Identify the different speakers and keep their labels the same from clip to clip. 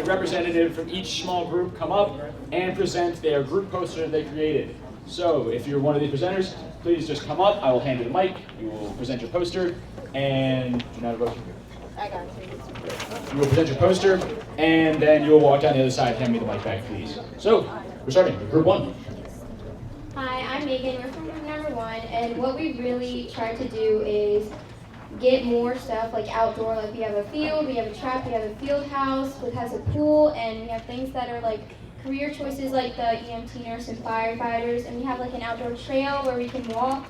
Speaker 1: representative from each small group come up and present their group poster they created. So if you're one of these presenters, please just come up. I will hand you the mic. You will present your poster, and do you know how to vote?
Speaker 2: I got you.
Speaker 1: You will present your poster, and then you will walk down the other side. Hand me the mic back, please. So we're starting with group 1.
Speaker 2: Hi, I'm Megan. We're from group number 1, and what we really try to do is get more stuff like outdoor. Like we have a field, we have a track, we have a field house that has a pool, and we have things that are like career choices like the EMT nurse and firefighters, and we have like an outdoor trail where we can walk.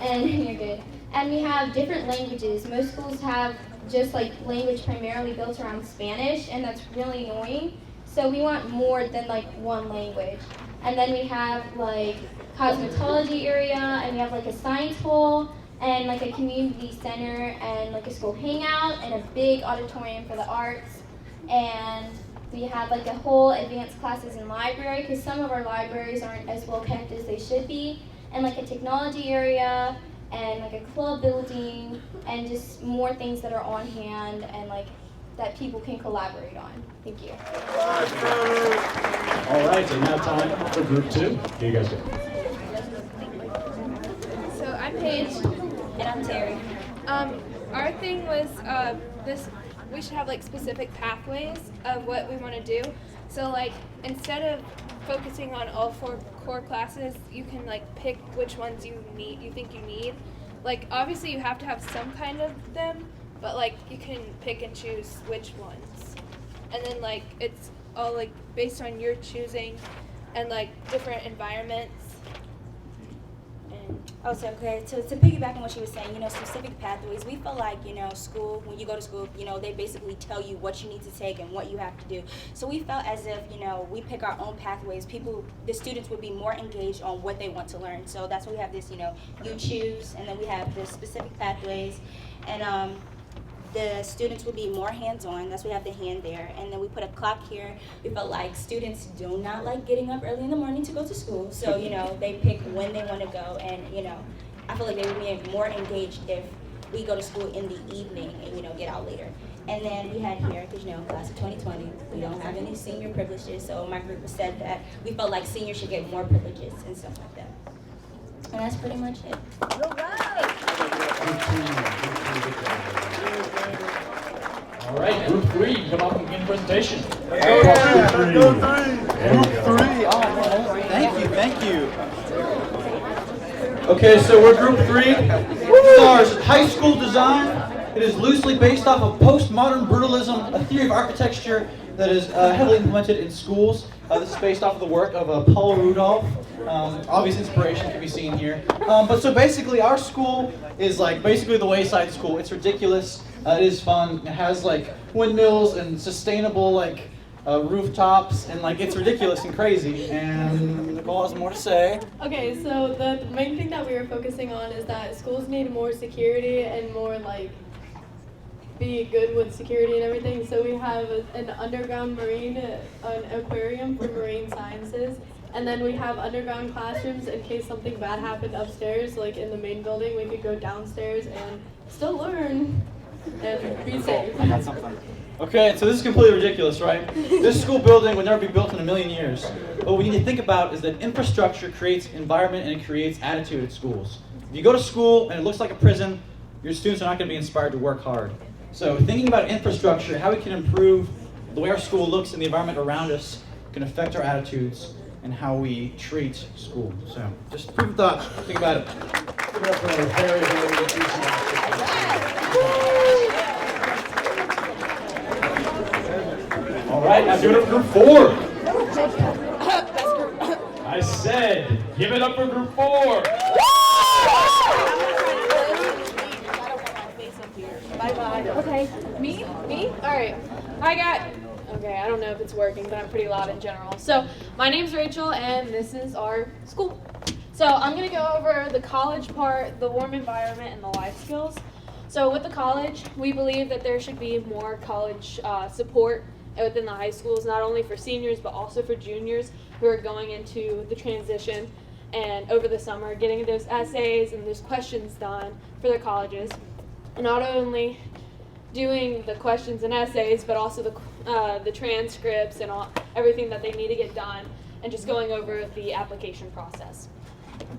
Speaker 2: And you're good. And we have different languages. Most schools have just like language primarily built around Spanish, and that's really annoying. So we want more than like one language. And then we have like cosmetology area, and we have like a science hall, and like a community center, and like a school hangout, and a big auditorium for the arts. And we have like a whole advanced classes and library, because some of our libraries aren't as well kept as they should be, and like a technology area, and like a club building, and just more things that are on hand and like that people can collaborate on. Thank you.
Speaker 1: All right, so now time for group 2. Here you guys go.
Speaker 3: So I'm Paige.
Speaker 4: And I'm Terry.
Speaker 3: Our thing was we should have like specific pathways of what we want to do. So like instead of focusing on all 4 core classes, you can like pick which ones you think you need. Like obviously you have to have some kind of them, but like you can pick and choose which ones. And then like it's all like based on your choosing and like different environments.
Speaker 4: Oh, so okay, to piggyback on what she was saying, specific pathways, we feel like, school, when you go to school, they basically tell you what you need to take and what you have to do. So we felt as if, we pick our own pathways, the students would be more engaged on what they want to learn. So that's why we have this, you choose, and then we have the specific pathways, and the students will be more hands-on. That's why we have the hand there. And then we put a clock here. We felt like students do not like getting up early in the morning to go to school. So, they pick when they want to go. And, I feel like they would be more engaged if we go to school in the evening and, get out later. And then we had here, because, class of 2020, we don't have any senior privileges. So my group said that we felt like seniors should get more privileges and stuff like that. And that's pretty much it.
Speaker 1: All right, group 3, come up and begin the presentation.
Speaker 5: Group 3. Oh, thank you. Okay, so we're group 3. Stars high school design. It is loosely based off of postmodern brutalism, a theory of architecture that is heavily implemented in schools. This is based off of the work of Paul Rudolph. Obvious inspiration can be seen here. But so basically our school is like basically the Wayside School. It's ridiculous. It is fun. It has like windmills and sustainable like rooftops, and like it's ridiculous and crazy. And Nicole has more to say.
Speaker 6: Okay, so the main thing that we were focusing on is that schools need more security and more like be good with security and everything. So we have an underground an aquarium for marine sciences. And then we have underground classrooms in case something bad happened upstairs, like in the main building. We could go downstairs and still learn and be safe.
Speaker 5: I had something. Okay, so this is completely ridiculous, right? This school building would never be built in a million years. What we need to think about is that infrastructure creates environment and it creates attitude at schools. If you go to school and it looks like a prison, your students are not going to be inspired to work hard. So thinking about infrastructure, how we can improve the way our school looks and the environment around us can affect our attitudes and how we treat school. So just food for thought. Think about it.
Speaker 1: Give it up for a very, very enthusiastic. All right, now give it up for group 4. I said, give it up for group 4.
Speaker 3: Bye-bye. Okay. Me? All right. Okay, I don't know if it's working, but I'm pretty loud in general. So, my name's Rachel, and this is our school. So, I'm going to go over the college part, the warm environment, and the life skills. So, with the college, we believe that there should be more college support within the high schools, not only for seniors, but also for juniors who are going into the transition and over the summer, getting those essays and those questions done for their colleges. And not only doing the questions and essays, but also the transcripts and everything that they need to get done, and just going over the application process.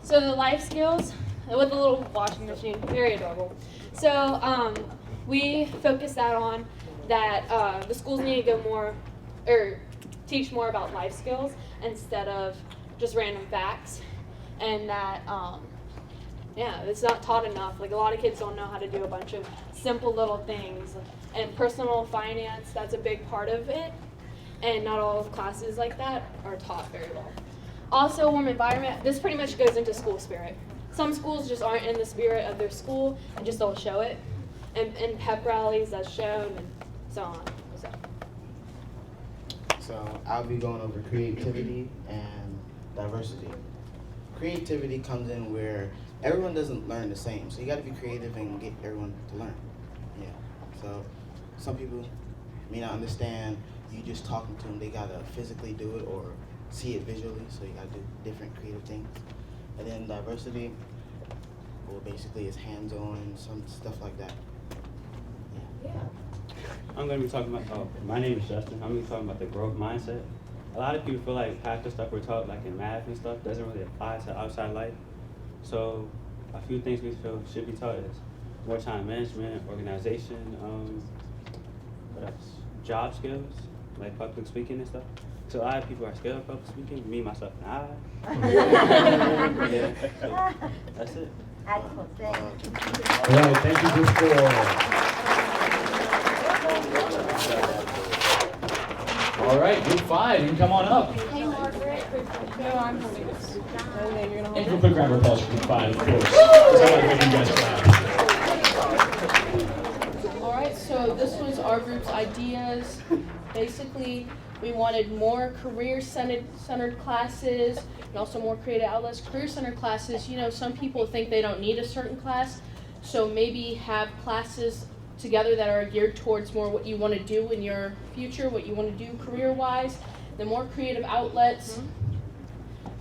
Speaker 3: So the life skills with the little washing machine, very adorable. So we focus that on that the schools need to go more, or teach more about life skills instead of just random facts, and that it's not taught enough. Like, a lot of kids don't know how to do a bunch of simple little things, and personal finance, that's a big part of it, and not all of classes like that are taught very well. Also, warm environment, this pretty much goes into school spirit. Some schools just aren't in the spirit of their school and just don't show it, and pep rallies, that's shown, and so on.
Speaker 7: So I'll be going over creativity and diversity. Creativity comes in where everyone doesn't learn the same, so you got to be creative and get everyone to learn. Yeah. So some people may not understand you just talking to them. They got to physically do it or see it visually, so you got to do different creative things. And then diversity, well, basically is hands-on, some stuff like that. Yeah.
Speaker 8: I'm going to be talking about, my name is Justin. I'm going to be talking about the growth mindset. A lot of people feel like half the stuff we're taught, like in math and stuff, doesn't really apply to outside life. So a few things we feel should be taught is more time management, organization, what else? Job skills, like public speaking and stuff. So a lot of people are scared of public speaking, me, myself, and I. Yeah, so that's it.
Speaker 9: Excellent, thanks.
Speaker 1: All right, thank you, Group 4. All right, Group 5, you can come on up.
Speaker 2: Hey, Margaret.
Speaker 6: No, I'm holding this. And then you're gonna
Speaker 1: And
Speaker 6: hold
Speaker 1: do a
Speaker 6: it.
Speaker 1: quick round of applause for Group 5, of course. Because I want to make you guys proud.
Speaker 6: All right, so this was our group's ideas. Basically, we wanted more career-centered classes and also more creative outlets. Career-centered classes, you know, some people think they don't need a certain class, so maybe have classes together that are geared towards more what you want to do in your future, what you want to do career-wise. The more creative outlets,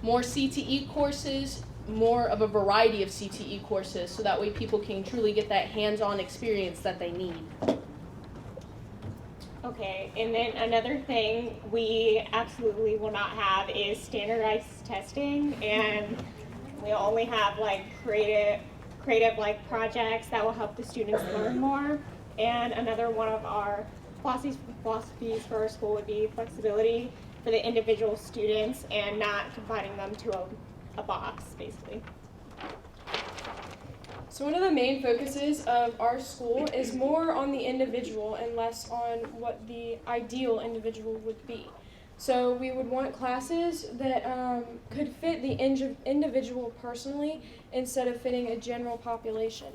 Speaker 6: more CTE courses, more of a variety of CTE courses, so that way people can truly get that hands-on experience that they need.
Speaker 10: Okay, and then another thing we absolutely will not have is standardized testing, and we'll only have like creative like projects that will help the students learn more. And another one of our philosophies for our school would be flexibility for the individual students and not confining them to a box, basically.
Speaker 11: So one of the main focuses of our school is more on the individual and less on what the ideal individual would be. So we would want classes that could fit the individual personally instead of fitting a general population.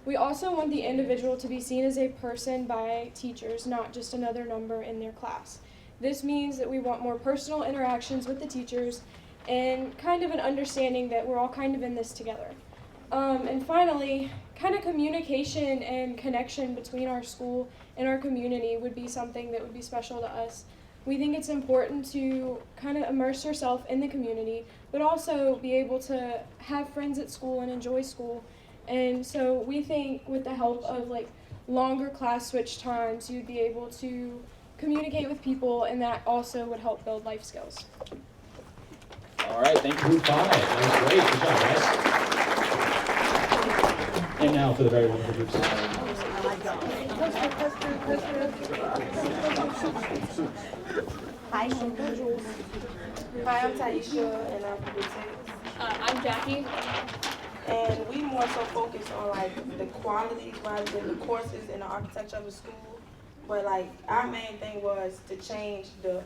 Speaker 11: We also want the individual to be seen as a person by teachers, not just another number in their class. This means that we want more personal interactions with the teachers and kind of an understanding that we're all kind of in this together. And finally, kind of communication and connection between our school and our community would be something that would be special to us. We think it's important to kind of immerse yourself in the community, but also be able to have friends at school and enjoy school. And so we think with the help of like longer class switch times, you'd be able to communicate with people, and that also would help build life skills.
Speaker 1: All right, thank you, Group 5. That was great. Good job, guys. And now for the very wonderful Group 6.
Speaker 9: Hi,
Speaker 12: Hi, I'm Taisha, and I'm from Group 6.
Speaker 3: I'm Jackie.
Speaker 12: And we more so focus on like the qualities rather than the courses and the architecture of the school. But like our main thing was to change the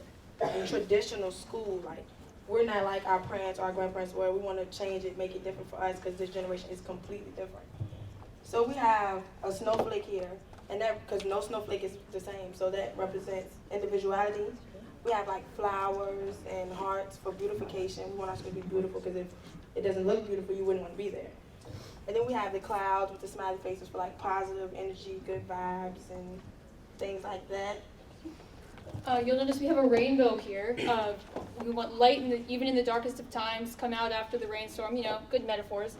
Speaker 12: traditional school. Like we're not like our parents or our grandparents where we want to change it, make it different for us because this generation is completely different. So we have a snowflake here, and that because no snowflake is the same, so that represents individuality. We have like flowers and hearts for beautification. We want our school to be beautiful because if it doesn't look beautiful, you wouldn't want to be there. And then we have the clouds with the smiley faces for like positive energy, good vibes, and things like that.
Speaker 3: You'll notice we have a rainbow here. We want light, even in the darkest of times, come out after the rainstorm, you know, good metaphors.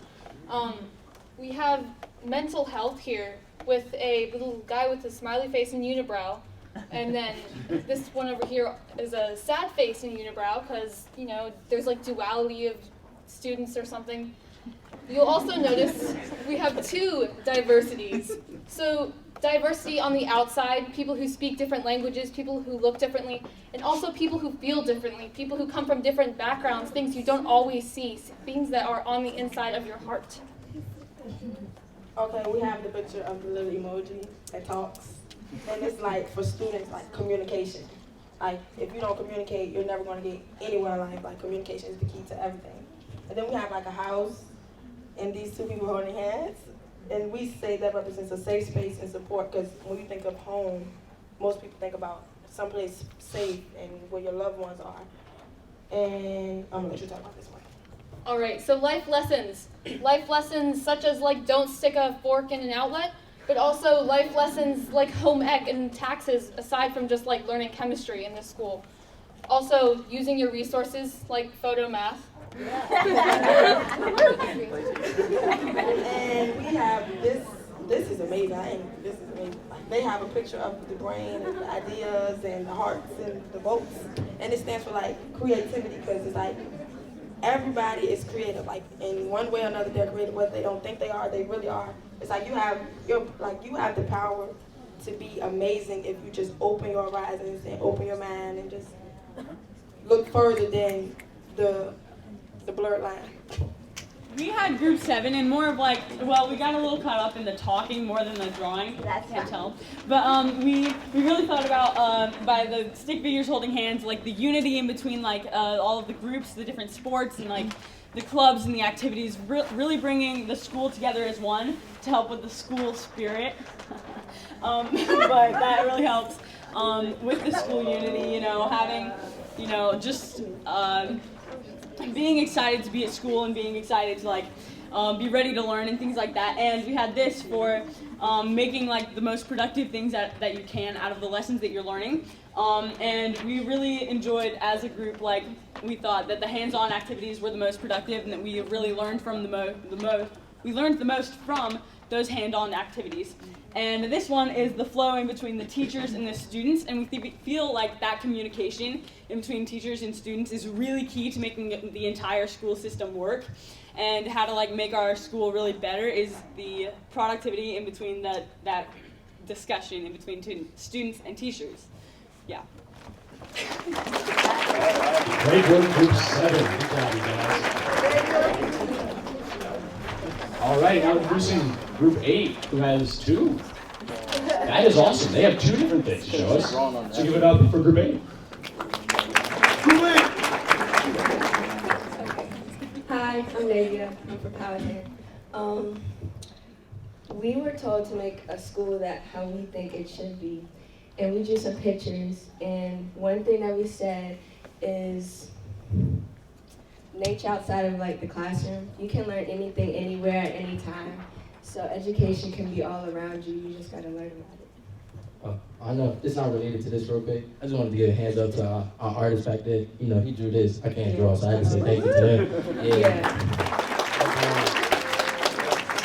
Speaker 3: We have mental health here with a little guy with a smiley face and unibrow. And then this one over here is a sad face and unibrow because, you know, there's like duality of students or something. You'll also notice we have two diversities. So diversity on the outside, people who speak different languages, people who look differently, and also people who feel differently, people who come from different backgrounds, things you don't always see, things that are on the inside of your heart.
Speaker 12: Okay, we have the picture of the little emoji that talks. And it's like for students, like communication. Like if you don't communicate, you're never going to get anywhere in life. Like communication is the key to everything. And then we have like a house and these two people holding hands. And we say that represents a safe space and support because when you think of home, most people think about someplace safe and where your loved ones are. And I'm going to let you talk about this one.
Speaker 3: All right, so life lessons. Life lessons such as like don't stick a fork in an outlet, but also life lessons like home ec and taxes aside from just like learning chemistry in this school. Also using your resources like photo math.
Speaker 12: And we have this is amazing. This is amazing. Like, they have a picture of the brain and the ideas and the hearts and the votes. And it stands for like creativity because it's like everybody is creative. Like in one way or another they're creative, whether they don't think they are, they really are. It's like you have the power to be amazing if you just open your horizons and open your mind and just look further than the blurred line.
Speaker 13: We had group 7 and more of like, well, we got a little caught up in the talking more than the drawing. Can't tell. But we really thought about, by the stick figures holding hands, like the unity in between like all of the groups, the different sports and like the clubs and the activities, really bringing the school together as one to help with the school spirit. But that really helps with the school unity, you know, having, you know, just being excited to be at school and being excited to like be ready to learn and things like that. And we had this for making like the most productive things that you can out of the lessons that you're learning. And we really enjoyed as a group, like we thought that the hands-on activities were the most productive and that we really learned from we learned the most from those hand-on activities. And this one is the flow in between the teachers and the students, and we feel like that communication in between teachers and students is really key to making the entire school system work. And how to like make our school really better is the productivity in between that discussion in between students and teachers. Yeah.
Speaker 1: Great work, Group 7. Good job, you guys. All right, now introducing Group 8, who has 2. That is awesome. They have 2 different things to show us. So give it up for Group 8.
Speaker 14: Hi, I'm Nadia. I'm from Powhatan. We were told to make a school that how we think it should be. And we drew some pictures. And one thing that we said is nature outside of like the classroom. You can learn anything, anywhere, at any time. So education can be all around you. You just gotta learn about it.
Speaker 15: I know it's not related to this real quick. I just wanted to give a hand up to our artist back there. You know, he drew this. I can't draw, so I have to say thank you to him. Yeah.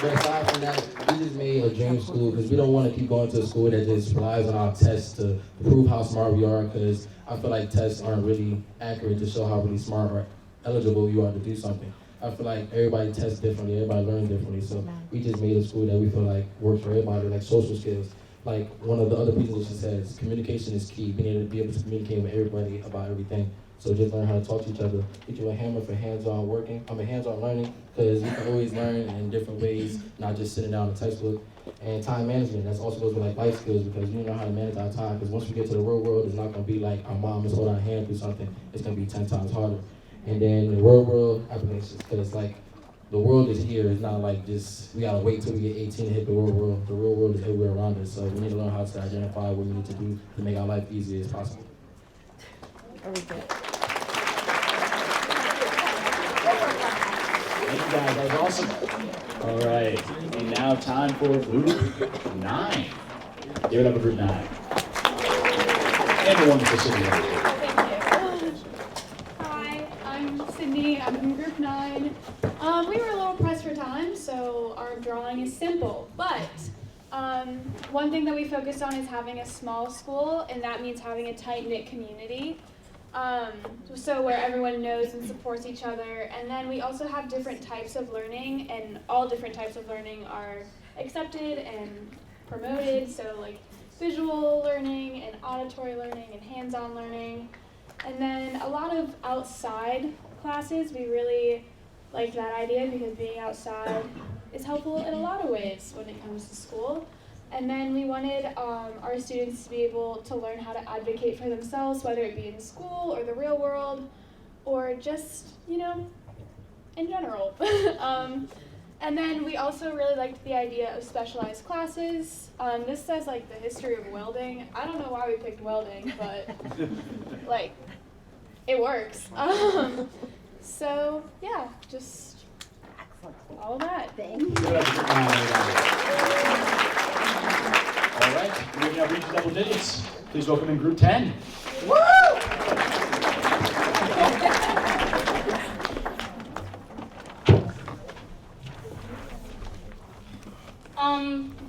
Speaker 15: But aside from that, we just made a dream school because we don't want to keep going to a school that just relies on our tests to prove how smart we are, because I feel like tests aren't really accurate to show how really smart or eligible you are to do something. I feel like everybody tests differently, everybody learns differently, so we just made a school that we feel like works for everybody, like social skills. Like one of the other presentations says, communication is key, being able to be able to communicate with everybody about everything. So just learn how to talk to each other. Get you a hammer for hands-on working. Hands-on learning, because you can always learn in different ways, not just sitting down in a textbook. And time management, that's also goes with like life skills, because you know how to manage our time. Because once we get to the real world, it's not gonna be like our mom is holding our hand through something. It's gonna be 10 times harder. And then the real world applications, because like the world is here. It's not like just we gotta wait till we get 18 to hit the real world. The real world is everywhere around us. So we need to learn how to identify what we need to do to make our life easy as possible.
Speaker 1: Thank you guys, that was awesome. All right, and now time for Group 9. Give it up for Group 9. And the wonderful Sydney.
Speaker 16: Hi, I'm Sydney. I'm from Group 9. We were a little pressed for time, so our drawing is simple, but One thing that we focused on is having a small school, and that means having a tight-knit community. So where everyone knows and supports each other. And then we also have different types of learning, and all different types of learning are accepted and promoted. So like visual learning and auditory learning and hands-on learning. And then a lot of outside classes, we really like that idea because being outside is helpful in a lot of ways when it comes to school. And then we wanted our students to be able to learn how to advocate for themselves, whether it be in school or the real world, or just, you know, in general. And then we also really liked the idea of specialized classes. This says like the history of welding. I don't know why we picked welding, but like it works. So yeah, just all that.
Speaker 1: All right, we have reached double digits. Please welcome in group 10.
Speaker 17: Woo!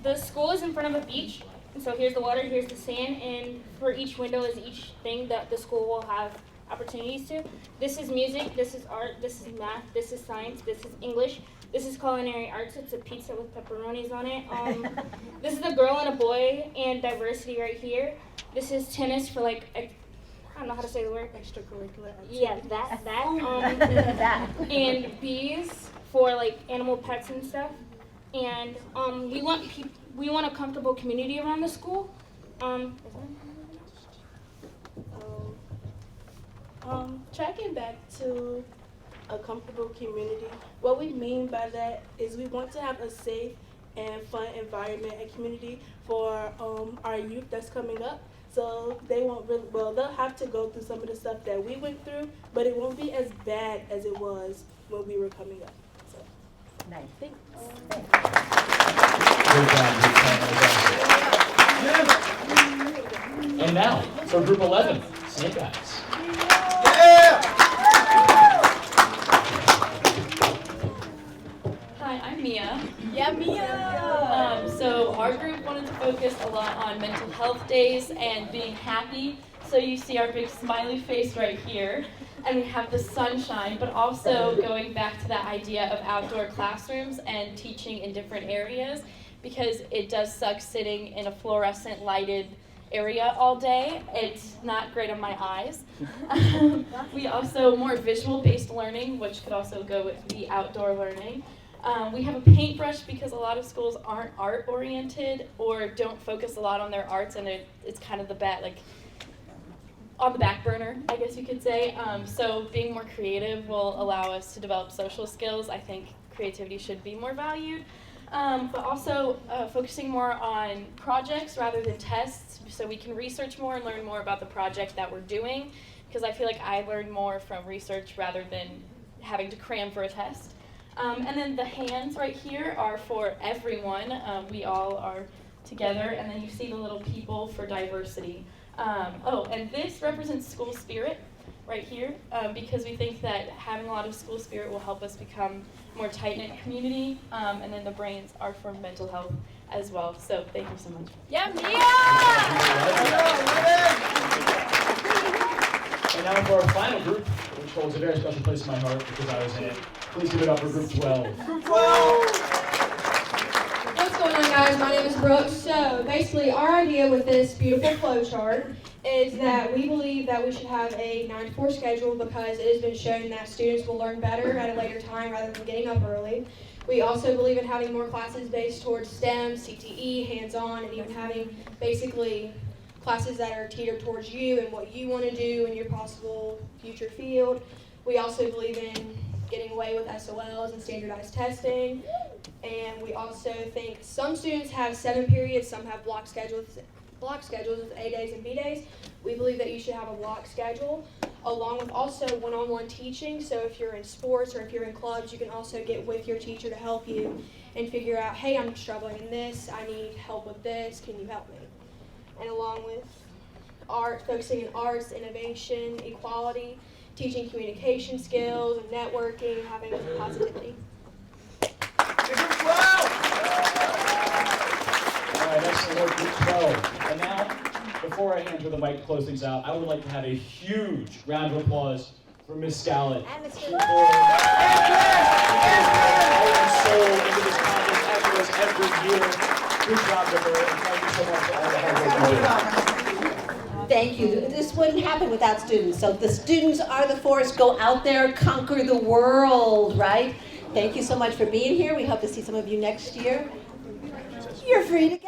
Speaker 18: The school is in front of a beach, and so here's the water, here's the sand, and for each window is each thing that the school will have opportunities to. This is music, this is art, this is math, this is science, this is English, this is culinary arts, it's a pizza with pepperonis on it. This is a girl and a boy and diversity right here. This is tennis for like, I don't know how to say the word. Extracurricular. Yeah, that. And bees for like animal pets and stuff. And we want a comfortable community around the school.
Speaker 12: Tracking back to a comfortable community, what we mean by that is we want to have a safe and fun environment and community for our youth that's coming up. So they won't really, well, they'll have to go through some of the stuff that we went through, but it won't be as bad as it was when we were coming up. So.
Speaker 9: Nice. Thanks.
Speaker 1: And now, for group 11, Snake Eyes.
Speaker 13: Hi, I'm Mia. Yeah, Mia! So our group wanted to focus a lot on mental health days and being happy. So you see our big smiley face right here. And we have the sunshine, but also going back to that idea of outdoor classrooms and teaching in different areas, because it does suck sitting in a fluorescent lighted area all day. It's not great on my eyes. We also more visual-based learning, which could also go with the outdoor learning. We have a paintbrush because a lot of schools aren't art-oriented or don't focus a lot on their arts, and it's kind of on the back burner, I guess you could say. So being more creative will allow us to develop social skills. I think creativity should be more valued. But also focusing more on projects rather than tests, so we can research more and learn more about the project that we're doing, because I feel like I learn more from research rather than having to cram for a test. And then the hands right here are for everyone. We all are together, and then you see the little people for diversity. And this represents school spirit right here, because we think that having a lot of school spirit will help us become more tight-knit community, and then the brains are for mental health as well. So thank you so much.
Speaker 16: Yeah,
Speaker 1: And now for our final group, which holds a very special place in my heart because I was in it. Please give it up for group 12.
Speaker 11: Group 12! What's going on, guys? My name is Brooke. So basically, our idea with this beautiful flow chart is that we believe that we should have a 9-to-4 schedule because it has been shown that students will learn better at a later time rather than getting up early. We also believe in having more classes based towards STEM, CTE, hands-on, and even having basically classes that are teetered towards you and what you want to do in your possible future field. We also believe in getting away with SOLs and standardized testing. And we also think some students have 7 periods, some have block schedules with A days and B days. We believe that you should have a block schedule, along with also one-on-one teaching. So if you're in sports or if you're in clubs, you can also get with your teacher to help you and figure out, hey, I'm struggling in this, I need help with this, can you help me? And along with art, focusing in arts, innovation, equality, teaching communication skills and networking, having positivity.
Speaker 1: Class Award Group 12. And now, before I hand her the mic to close things out, I would like to have a huge round of applause for Ms. Scallon. She poured heart and soul into this conference, as she does every year. Good job to her, and thank you so much for all the hard work you did.
Speaker 17: Thank you. This wouldn't happen without students. So the students are the force. Go out there, conquer the world, right? Thank you so much for being here. We hope to see some of you next year. You're free to go.